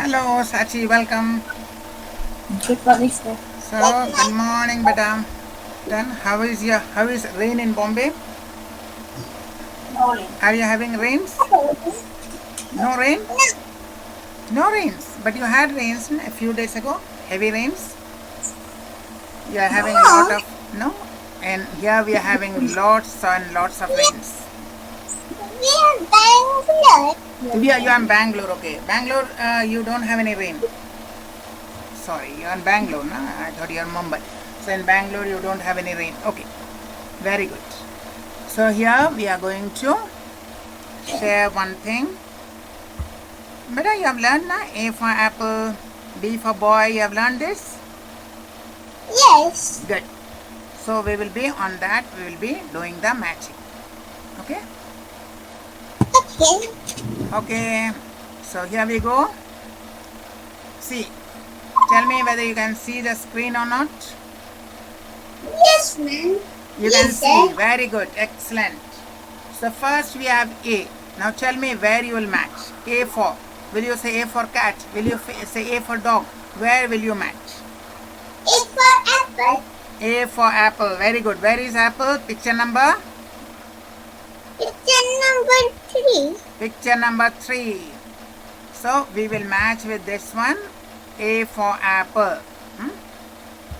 Hello, Sachi, welcome. Good morning, sir. So, good morning, madam. Then, how is rain in Bombay? Morning. Are you having rains? No rain? No rains. But you had rains a few days ago. Heavy rains. You are having a lot of no, and here we are having lots and lots of rains. We are Bangalore. You are in Bangalore, okay. Bangalore, you don't have any rain. Sorry, you are in Bangalore, no? I thought you are in Mumbai. So in Bangalore, you don't have any rain. Okay, very good. So here we are going to share one thing. Beta, you have learned na? A for apple, B for boy. You have learned this? Yes. Good. So we will be on that. We will be doing the matching. Okay? Okay. Okay. So here we go. See. Tell me whether you can see the screen or not. Yes, ma'am. You can see. Very good. Excellent. So first we have A. Now tell me where you will match. A for. Will you say A for cat? Will you say A for dog? Where will you match? A for apple. A for apple. Very good. Where is apple? Picture number? Picture number 3. Picture number 3. So we will match with this one. A for apple.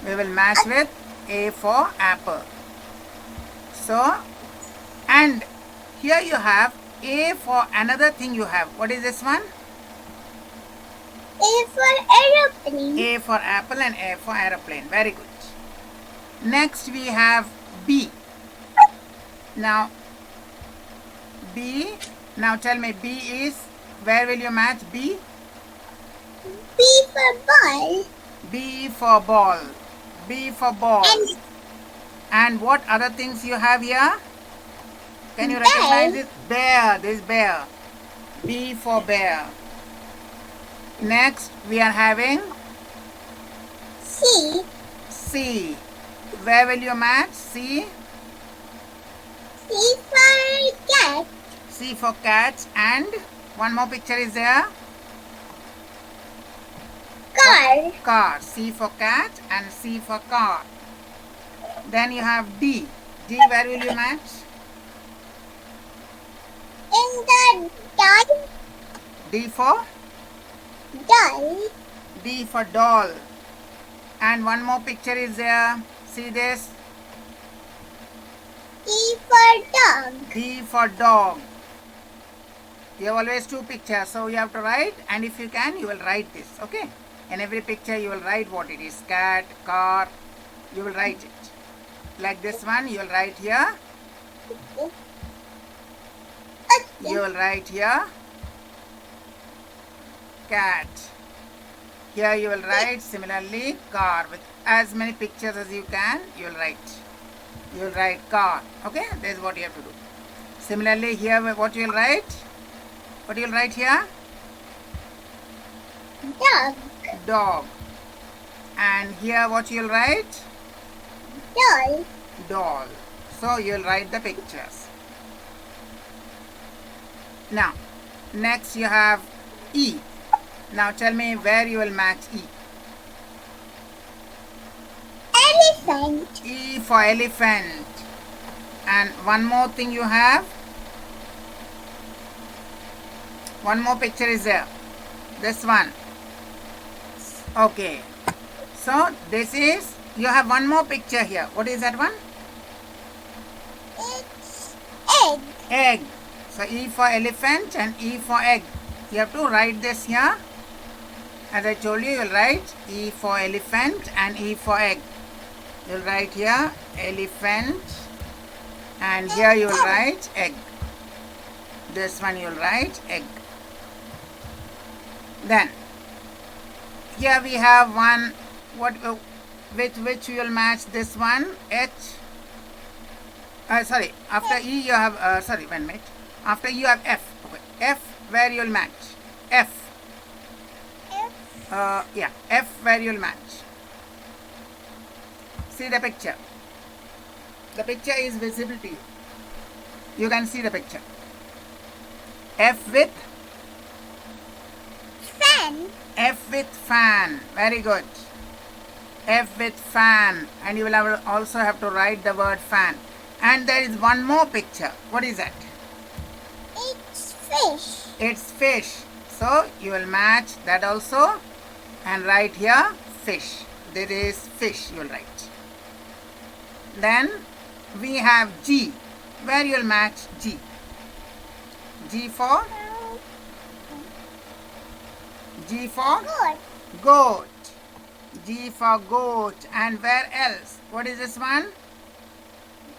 We will match with A for apple. So, and here you have A for another thing you have. What is this one? A for aeroplane. A for apple and A for aeroplane. Very good. Next we have B. Now, B. Now tell me B is, where will you match B? B for ball. B for ball. B for ball. And what other things you have here? Can you recognize it? Bear. This bear. B for bear. Next we are having C. C. Where will you match? C. C for cat. C for cat. And one more picture is there. Car. Car. C for cat and C for car. Then you have D. D, where will you match? In the doll. D for? Doll. D for doll. And one more picture is there. See this? D for dog. D for dog. You have always two pictures, so you have to write, and if you can, you will write this, okay? In every picture, you will write what it is. Cat, car, you will write it. Like this one, you will write here. You will write here. Cat. Here you will write similarly car with as many pictures as you can. You will write. You will write car. Okay, this is what you have to do. Similarly, here what you will write? What you will write here? Dog. Dog. And here what you will write? Doll. Doll. So you will write the pictures. Now, next you have E. Now tell me where you will match E. Elephant. E for elephant. And one more thing you have. One more picture is there. This one. Okay. So this is, you have one more picture here. What is that one? It's egg. Egg. So E for elephant and E for egg. You have to write this here. As I told you, you will write E for elephant and E for egg. You will write here elephant and here you will write egg. This one you will write egg. Then here we have one, with which you will match this one, H. Sorry, after E you have, sorry, 1 minute. After E you have F. Okay. F, where you will match? F. Yeah, F where you will match. See the picture. The picture is visible to you. You can see the picture. F with Fan. Fan. F with fan. Very good. F with fan. And you will also have to write the word fan. And there is one more picture. What is that? It's fish. It's fish. So you will match that also and write here fish. There is fish you will write. Then we have G. Where you will match G? G for Good. goat. G for goat. And where else? What is this one?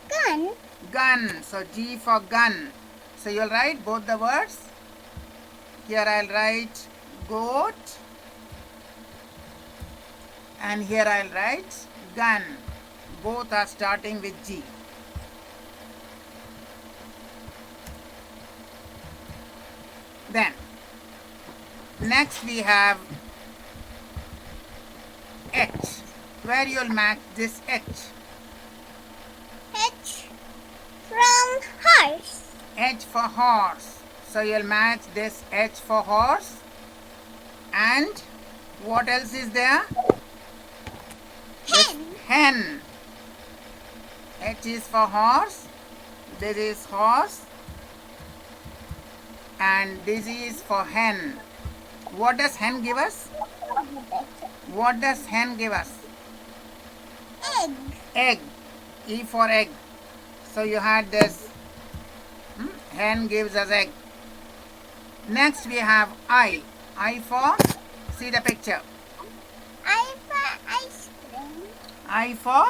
Gun. Gun. So G for gun. So you'll write both the words. Here I'll write goat. And here I'll write gun. Both are starting with G. Then next we have H. Where you'll match this H? H from horse. H for horse. So you'll match this H for horse. And what else is there? Hen. Hen. H is for horse. This is horse. And this is for hen. What does hen give us? What does hen give us? Egg. Egg. E for egg. So you had this. Hen gives us egg. Next we have I. I for, see the picture. I for ice cream. I for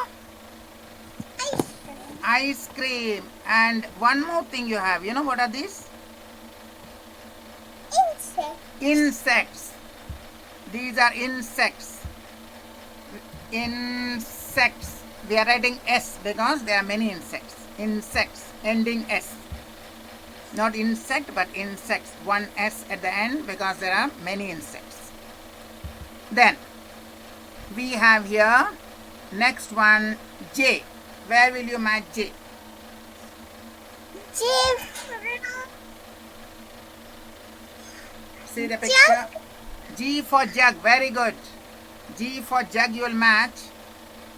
Ice cream. ice cream. And one more thing you have. You know what are these? Insect. Insects. These are insects. Insects. We are writing S because there are many insects. Insects. Ending S. Not insect but insects. One S at the end because there are many insects. Then we have here next one J. Where will you match J? J from See the picture. G for jug. Very good. G for jug you will match.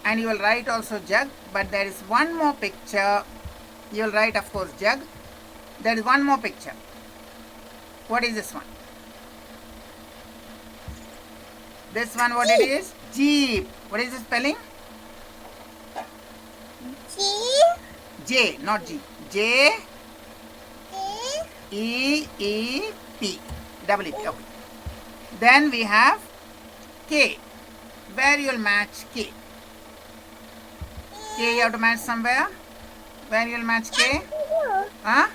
And you will write also jug. But there is one more picture. You will write of course jug. There is one more picture. What is this one? This one what it is? Jeep. What is the spelling? G. J, not G. J J. E E P. Double E P. Okay. Then we have K. Where you will match K? K you have to match somewhere. Where you will match K? Kangaroo. Huh?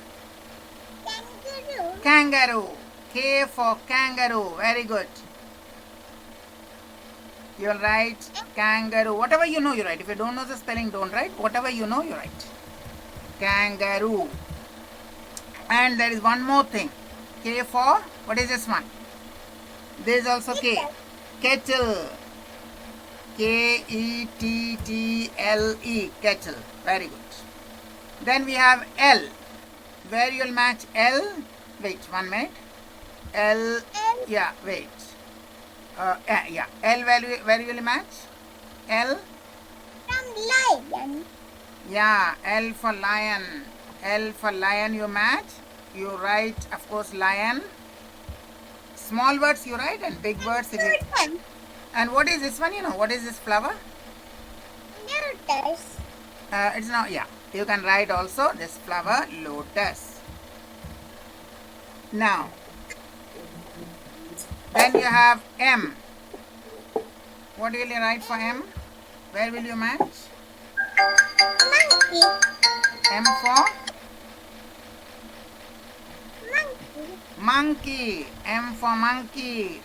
Kangaroo. Kangaroo. K for kangaroo. Very good. You will write kangaroo. Whatever you know, you write. If you don't know the spelling, don't write. Whatever you know, you write. Kangaroo. And there is one more thing. K for, what is this one? This is also K. Kettle. Kettle. Kettle. Very good. Then we have L. Where you will match L? Wait, 1 minute. L. Yeah, wait. Yeah. L where you will match? L. From lion. Yeah, L for lion. L for lion you match. You write, of course, lion. Small words you write and big words. Good one. And what is this one? You know, what is this flower? Lotus. It's not, yeah. You can write also this flower, lotus. Now, then you have M. What will you write for M? Where will you match? Monkey. M for Monkey. monkey. M for monkey.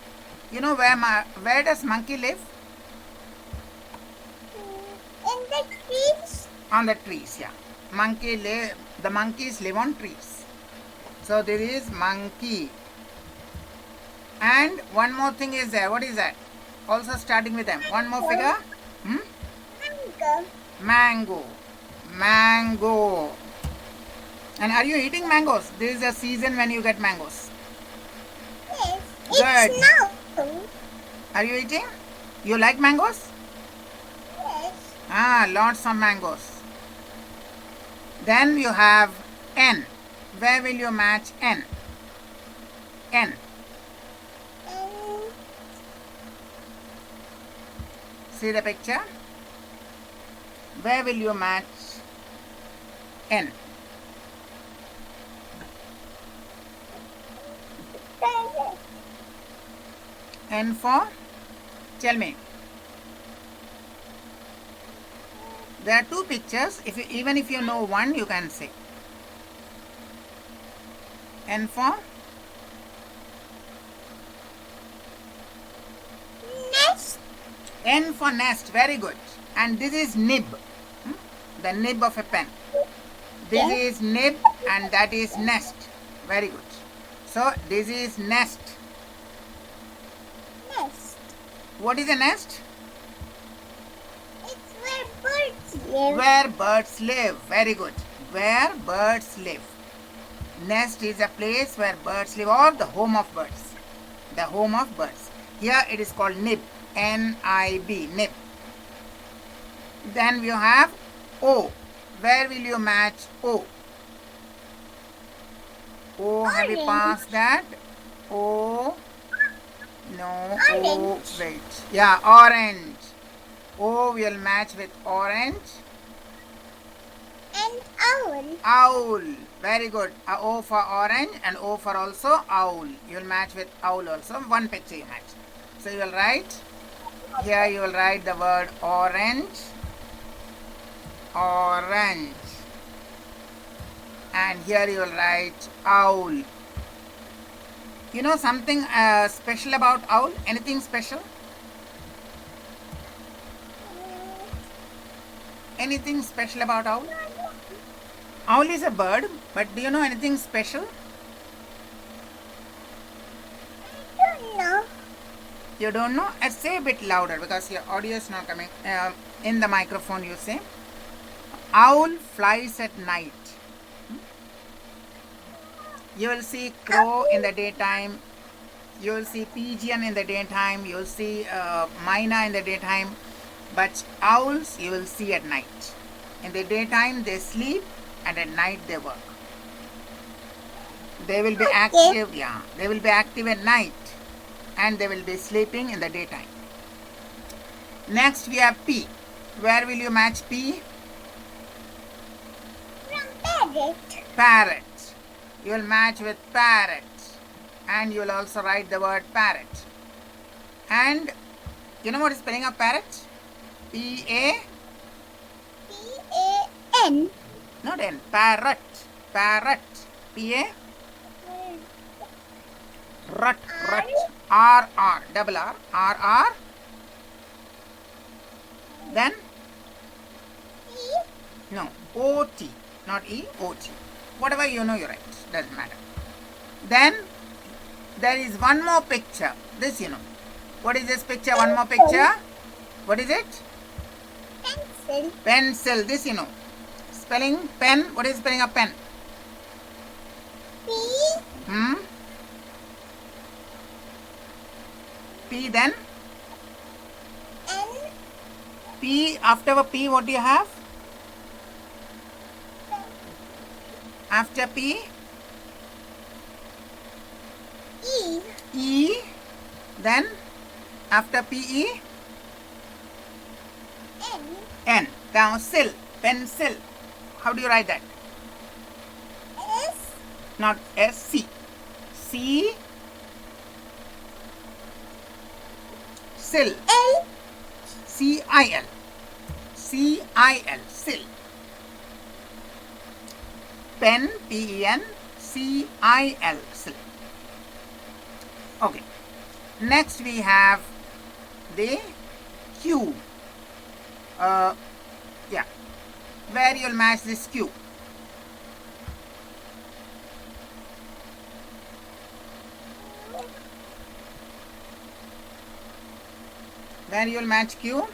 You know where does monkey live? In the trees. On the trees, yeah. The monkeys live on trees. So there is monkey. And one more thing is there. What is that? Also starting with M. One more figure. Mango. Mango. Mango. And are you eating mangoes? This is a season when you get mangoes. Yes. Good. It's now. mango. Are you eating? You like mangoes? Yes. Lots of mangoes. Then you have N. Where will you match N? N. And See the picture? Where will you match N? parrot. N for? Tell me. There are two pictures. Even if you know one, you can say. N for? Nest. N for nest. Very good. And this is nib. The nib of a pen. This is nib and that is nest. Very good. So this is nest. Nest. What is a nest? It's where birds live. Where birds live. Very good. Where birds live. Nest is a place where birds live, or the home of birds. The home of birds. Here it is called nib. N-I-B. Nib. Then you have O. Where will you match O? O, have you Orange. passed that? O. No. O. Orange. Wait. Yeah, orange. O will match with orange. And owl. Owl. Very good. O for orange and O for also owl. You will match with owl also. One picture you match. So you will write. Here you will write the word orange. Orange. And here you will write owl. You know something special about owl? Anything special? Anything special about owl? Owl is a bird, but do you know anything special? I don't know. You don't know? Say a bit louder because your audio is not coming. In the microphone you say. Owl flies at night. You will see crow in the daytime. You will see pigeon in the daytime. You will see myna in the daytime. But owls you will see at night. In the daytime they sleep and at night they work. They will be active, yeah. They will be active at night and they will be sleeping in the daytime. Next we have P. Where will you match P? From parrot. Parrot. You will match with parrot. And you will also write the word parrot. And you know what is spelling of parrot? P-A? P-A-N. Not N. Parrot. Parrot. P-A? Rut. Rut. R-R. Double R. R-R. Then? E. No. O-T. Not E. O-T. Whatever you know, you write. Doesn't matter. Then, there is one more picture. This you know. What is this picture? One more picture. What is it? Pencil. Pencil. This you know. Spelling pen. What is spelling of pen? P. P then? N. P. After P, what do you have? After P? E. E. Then? After P-E? N. N. Now, sil. Pencil. How do you write that? S. Not S-C. C. Sil. L. C-I-L. C-I-L. Sil. Pen. P-E-N. C-I-L. Sil. Okay. Next we have the Q. Yeah. Where you'll match this Q? Where you'll match Q?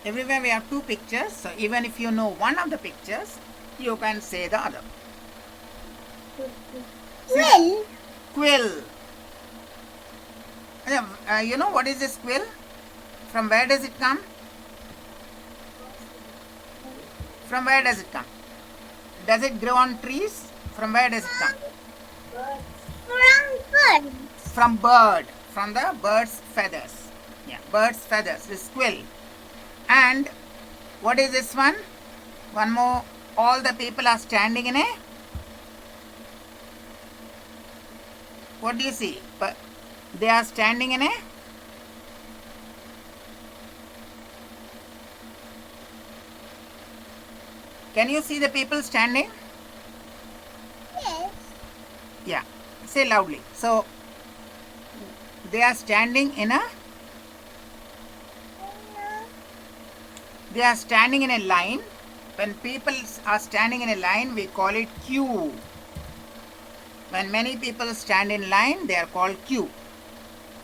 Everywhere we have two pictures. So even if you know one of the pictures, You can say the other. Quill. Quill. You know what is this quill? From where does it come? From where does it come? Does it grow on trees? From where does it come? From bird. From bird. From the bird's feathers. Yeah, bird's feathers. This quill. And what is this one? One more. All the people are standing in a. What do you see? But they are standing in a. Can you see the people standing? Yes. Yeah. Say loudly. So they are standing in a. They are standing in a line. When people are standing in a line, we call it queue. When many people stand in line, they are called queue.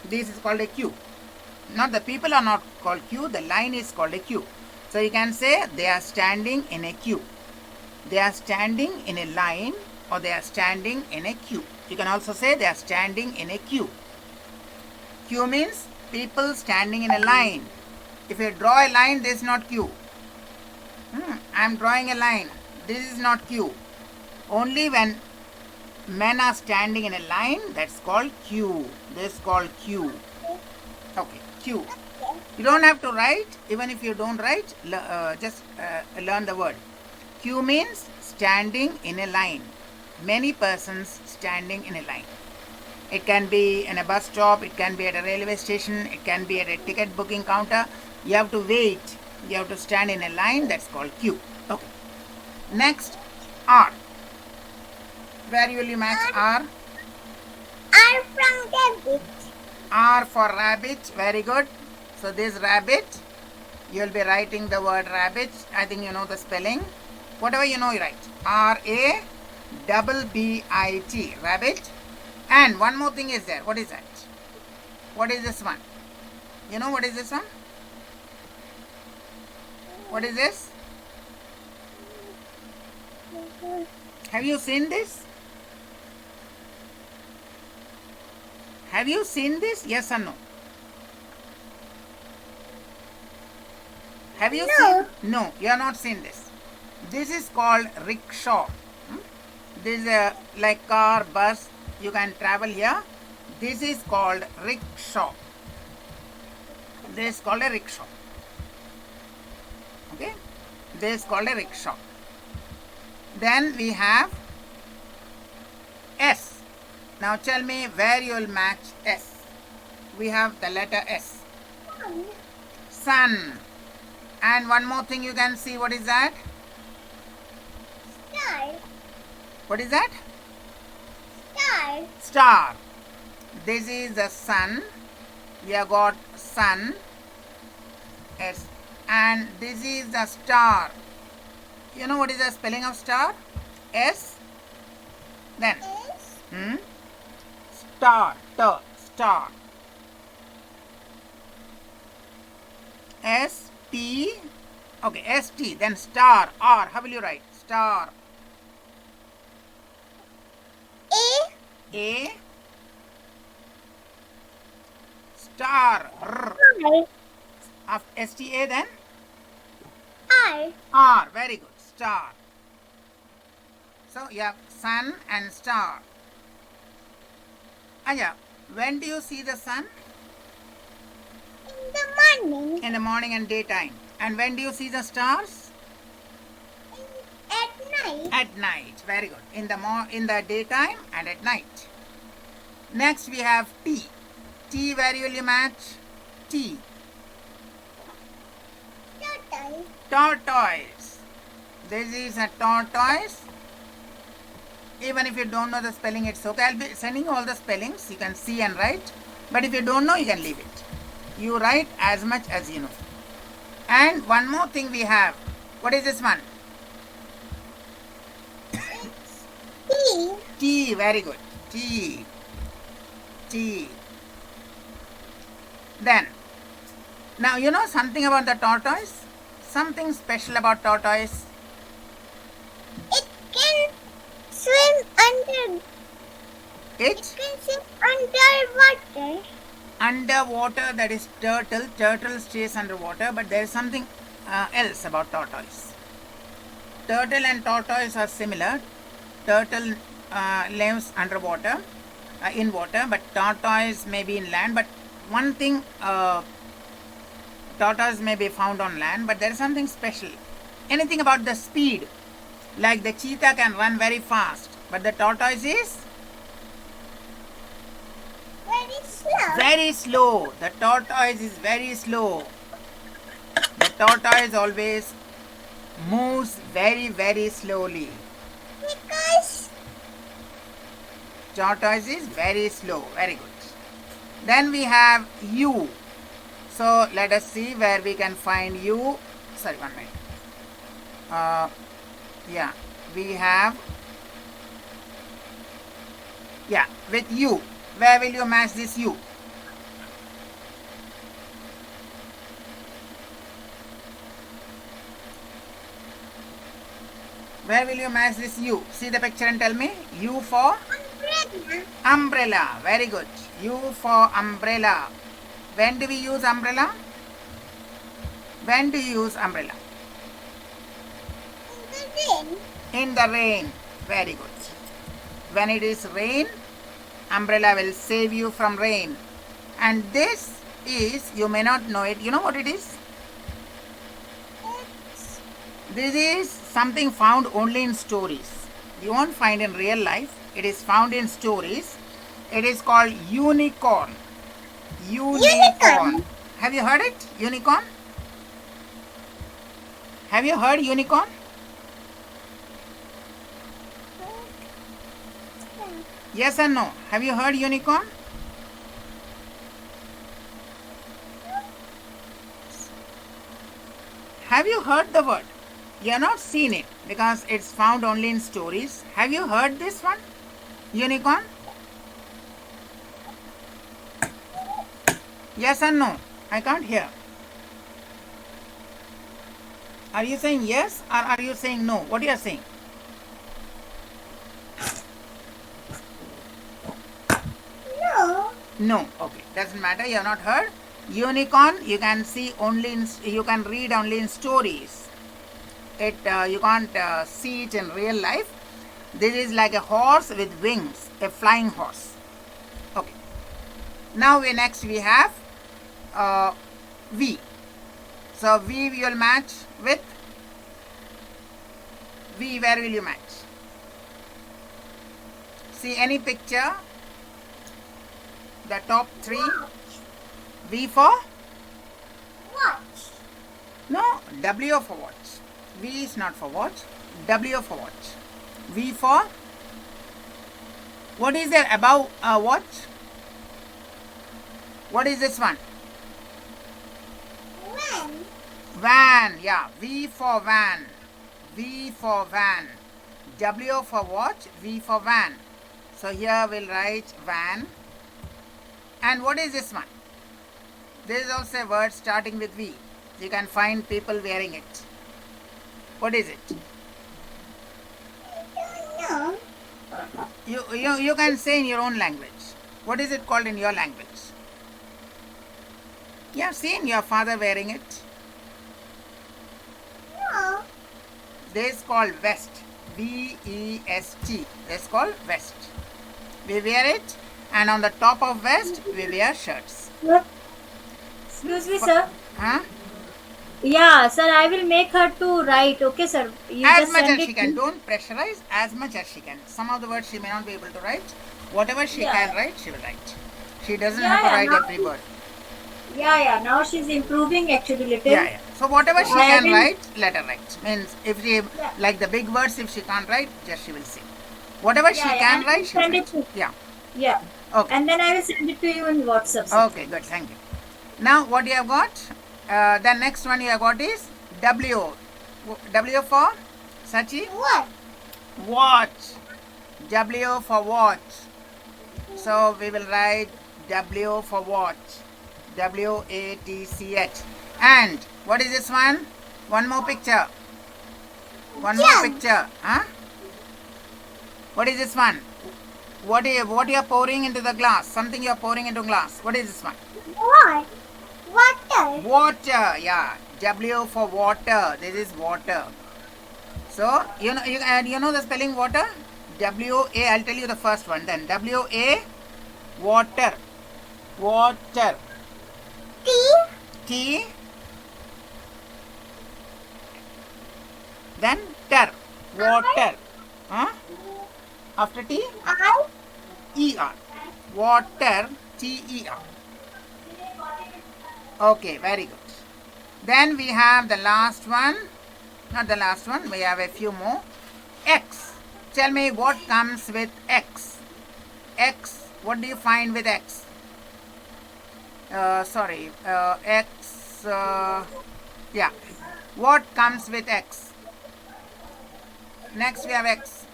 This is called a queue. Not the people are not called queue, the line is called a queue. So you can say they are standing in a queue. They are standing in a line, or they are standing in a queue. You can also say they are standing in a queue. Queue means people standing in a line. If you draw a line, this is not queue. I am drawing a line. This is not queue. Only when men are standing in a line, that's called queue. This is called queue. Okay, queue. You don't have to write. Even if you don't write, just learn the word. Queue means standing in a line. Many persons standing in a line. It can be in a bus stop, it can be at a railway station, it can be at a ticket booking counter. You have to wait. You have to stand in a line. That's called queue. Okay. Next, R. Where will you match R? R from rabbit. R for rabbit. Very good. So this rabbit, you will be writing the word rabbit. I think you know the spelling. Whatever you know, you write. R-A-B-B-I-T. Rabbit. And one more thing is there. What is that? What is this one? You know what is this one? What is this? Have you seen this? Have you seen this? Yes or no? Have you No. seen? No, you have not seen this. This is called rickshaw. This is like car, bus. You can travel here. This is called rickshaw. This is called a rickshaw. Okay? This is called a rickshaw. Then we have S. Now tell me where you will match S. We have the letter S. Sun. And one more thing you can see. What is that? Star. What is that? Star. Star. This is the sun. We have got sun. S. And this is the star. You know what is the spelling of star? S. Then. S. Star. Star. S-T. Okay, S-T. Then star. R. How will you write? Star. A. A. Star. R. R. Of S-T-A then? R. R. Very good. Star. So you have sun and star. Anja, when do you see the sun? In the morning. In the morning and daytime. And when do you see the stars? At night. At night. Very good. In the daytime and at night. Next we have T. T, where will you match? T. Turtle. Tortoise. This is a tortoise. Even if you don't know the spelling, it's okay. I'll be sending all the spellings. You can see and write. But if you don't know, you can leave it. You write as much as you know. And one more thing we have. What is this one? T. T. Very good. T. T. Then, now you know something about the tortoise? Something special about tortoise? It can swim under. It It can swim underwater. underwater, that is turtle. Turtle stays underwater, but there is something else about tortoise. Turtle and tortoise are similar. Turtle lives underwater, in water, but tortoise may be in land. But one thing, tortoise may be found on land, but there is something special. Anything about the speed, like the cheetah can run very fast, but the tortoise is Very slow. very slow. The tortoise is very slow. The tortoise always moves very, very slowly. Because Tortoise is very slow. Very good. Then we have U. So let us see where we can find U. Sorry, 1 minute. Yeah, we have. Yeah, with U. Where will you match this U? Where will you match this U? See the picture and tell me. U for umbrella. umbrella. Very good. U for umbrella. When do we use umbrella? When do you use umbrella? In the rain. In the rain. Very good. When it is rain, umbrella will save you from rain. And this is, you may not know it. You know what it is? It's This is something found only in stories. You won't find in real life. It is found in stories. It is called unicorn. Unicorn. Have you heard it? Unicorn? Have you heard unicorn? Yes or no? Have you heard unicorn? Have you heard the word? You have not seen it because it's found only in stories. Have you heard this one? Unicorn? Yes or no? I can't hear. Are you saying yes or are you saying no? What you are saying? no. No. Okay. Doesn't matter. You have not heard. Unicorn you can see only in, you can read only in stories. It you can't see it in real life. This is like a horse with wings, a flying horse. Okay. Now next we have V. So V we will match with V. Where will you match? See any picture. The top three. V for? Watch. No, W for watch. V is not for watch. W for watch. V for? What is there above watch? What is this one? When. Van. Yeah, V for van. V for van. W for watch. V for van. So here we'll write van. And what is this one? There is also a word starting with V. You can find people wearing it. What is it? No. You can say in your own language. What is it called in your language? You have seen your father wearing it. No. This is called vest. V-E-S-T. This is called vest. We wear it, and on the top of vest we wear shirts. Excuse me, sir. Huh? Yeah, sir, I will make her to write. Okay, sir. You As just much send as it she can. to- Don't pressurize. As much as she can. Some of the words she may not be able to write. Whatever she Yeah. can write, she will write. She doesn't Yeah, have to yeah, write now every word. Yeah. Now she's improving actually little. Yeah. So whatever she I can will- write, let her write. Means if she like the big words, if she can't write, just she will say. Whatever she can and write, she will send write. it to, Yeah. yeah. Okay. And then I will send it to you in WhatsApp, sir. Okay. Good. Thank you. Now what you have got? The next one you have got is W. W for Sachi? What? Watch. W for watch. So we will write W for watch. W-A-T-C-H. And what is this one? One more picture. One more picture. Huh? What is this one? What you are pouring into the glass? Something you are pouring into glass. What is this one? What? Water. Water. Yeah. W for water. This is water. So you know the spelling water. W-A. I'll tell you the first one. Then W-A. Water. Water. T. T. Then ter. Water. Huh? After T. I. E-R. Water. T-E-R. Okay, very good. Then we have the last one. Not the last one. We have a few more. X. Tell me what comes with X. X. What do you find with X? X. Yeah. What comes with X? Next we have X.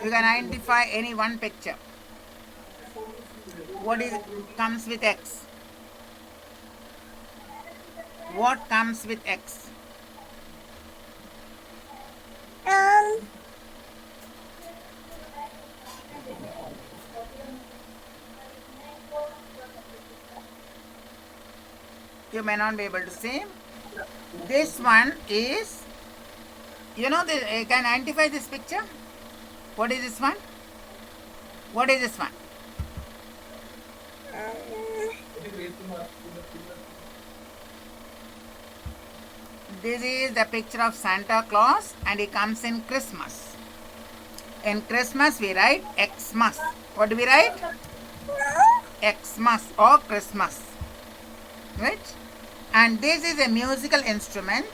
You can identify any one picture. What comes with X? What comes with X? You may not be able to see. This one is, you can identify this picture. What is this one? What is this one? This is the picture of Santa Claus, and he comes in Christmas. In Christmas we write Xmas. What do we write? Xmas or Christmas. Right? And this is a musical instrument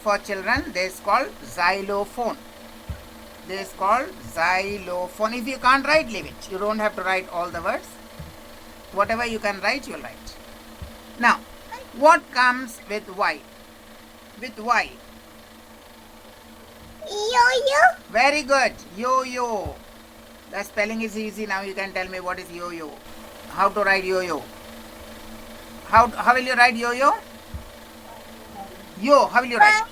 for children. This is called xylophone. This is called xylophone. If you can't write, leave it. You don't have to write all the words. Whatever you can write, you'll write. Now, what comes with Y? With Y. Yo-yo. Very good. Yo-yo. The spelling is easy. Now you can tell me what is yo-yo. How to write yo-yo? How will you write yo-yo? Yo, how will you write?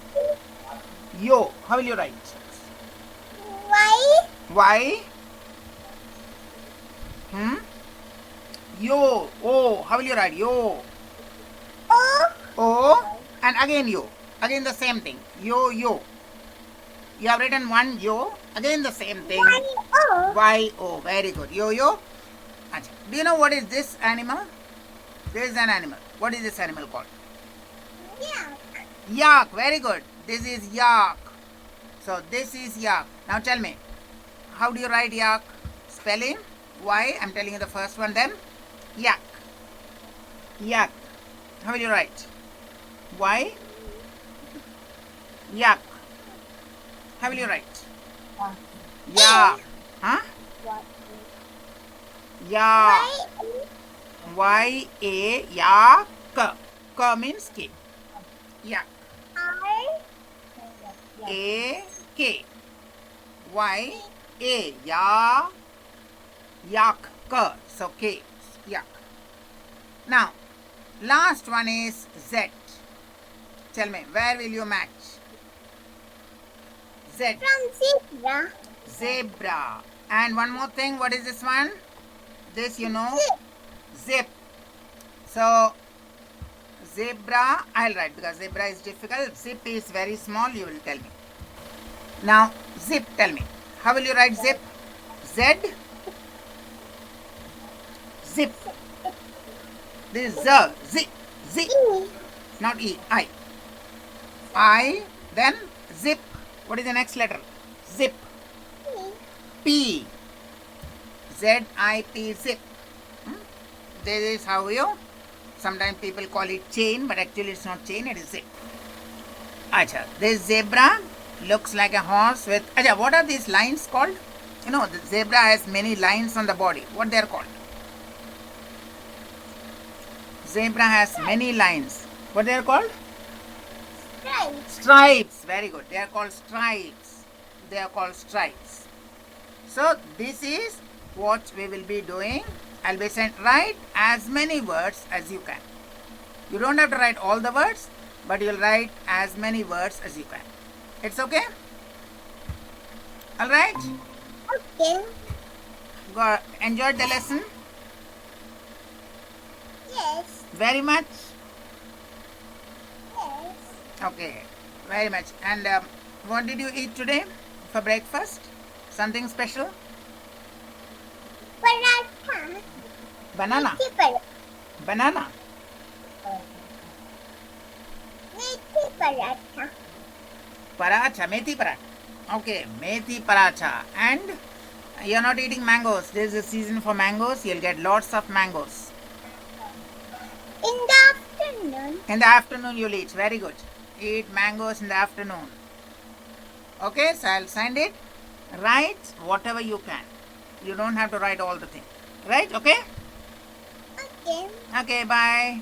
Yo, how will you write? Y. Y. Yo. O, how will you write? Yo. O. O. And again yo. Again the same thing. Yo, yo. You have written one yo. Again the same thing. Y-O. Y-O. Very good. Yo-yo. Do you know what is this animal? This is an animal. What is this animal called? Yak. Yak. Very good. This is yak. So this is yak. Now tell me, how do you write yak? Spelling? Y. I'm telling you the first one then. Yak. Yak. How will you write? Y. Yak. How will you write? Ya. Huh? Ya. Y-A. Yak. K means K. Yak. A-K. Y-A. Ya. Yak. K. So K. Yak. Now, last one is Z. Tell me, where will you match? Z. From zebra. Zebra. And one more thing, what is this one? This you know? Zip. So, zebra, I'll write because zebra is difficult. Zip is very small, you will tell me. Now, zip, tell me. How will you write zip? Z. Zip. This is Z. Z. Z. E. Not E. I. I. Then zip. What is the next letter? Zip. P. Z-I-P. Zip. This is how you. Sometimes people call it chain, but actually it's not chain, it is zip. Acha. This zebra looks like a horse with. Acha, what are these lines called? You know, the zebra has many lines on the body. What they are called? Zebra has many lines. What they are called? Stripes. Stripes. Very good. They are called stripes. They are called stripes. So this is what we will be doing. I'll be saying write as many words as you can. You don't have to write all the words, but you'll write as many words as you can. It's okay? All right? Okay. Enjoyed the lesson? Yes. Very much? Yes. Okay, very much. And what did you eat today for breakfast? Something special? Paratha. Banana. Methi paratha. Banana. Methi paratha. Paracha. Methi paracha. Okay, methi paracha. And you're not eating mangoes. This is a season for mangoes. You'll get lots of mangoes. In the afternoon. In the afternoon you'll eat. Very good. Eat mangoes in the afternoon. Okay, so I'll send it. Write whatever you can. You don't have to write all the things. Right? Okay? Okay. Okay, bye.